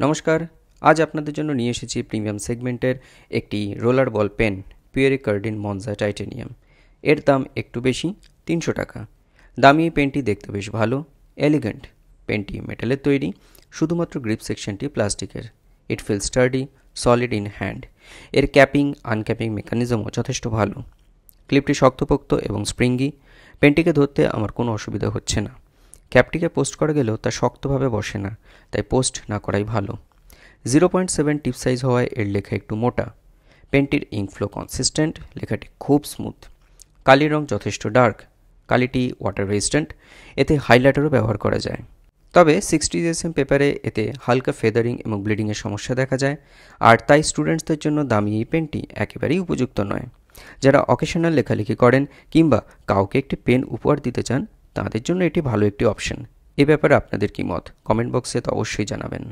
নমস্কার, আজ আপনাদের জন্য নিয়ে এসেছি প্রিমিয়াম সেগমেন্টের একটি roller ball pen Pierre Cardin Monza titanium. এর দাম একটু বেশি, 300 টাকা। দামি এই পেনটি দেখতে বেশ ভালো, এলিগেন্ট। পেনটি মেটালের তৈরি, শুধুমাত্র গ্রিপ সেকশনটি প্লাস্টিকের। It feel sturdy, solid in hand. এর ক্যাপিং আনক্যাপিং মেকানিজমও যথেষ্ট ভালো। ক্লিপটি শক্তপোক্ত এবং স্প্রিঙ্গি। পেনটিকে ধরতে আমার কোনো অসুবিধা হচ্ছে না। ক্যাপটিকে পোস্ট করা গেলেও তা শক্তভাবে বসে না, তাই পোস্ট না করাই ভালো। 0.7 টিপ সাইজ হওয়ায় এর লেখা একটু মোটা। পেনটির ইঙ্কফ্লো কনসিস্টেন্ট, লেখাটি খুব স্মুথ। কালির রং যথেষ্ট ডার্ক, কালিটি ওয়াটার রেজিস্ট্যান্ট, এতে হাইলাইটারও ব্যবহার করা যায়। তবে 60 জিএসএম পেপারে এতে হালকা ফেদারিং এবং ব্লিডিংয়ের সমস্যা দেখা যায়, আর তাই স্টুডেন্টসদের জন্য দামি এই পেনটি একেবারেই উপযুক্ত নয়। যারা অকেশনাল লেখালেখি করেন কিংবা কাউকে একটি পেন উপহার দিতে চান, তাদের জন্য এটি ভালো একটি অপশন। এ ব্যাপারে আপনাদের কি মত? কমেন্ট বক্সে তো অবশ্যই জানাবেন।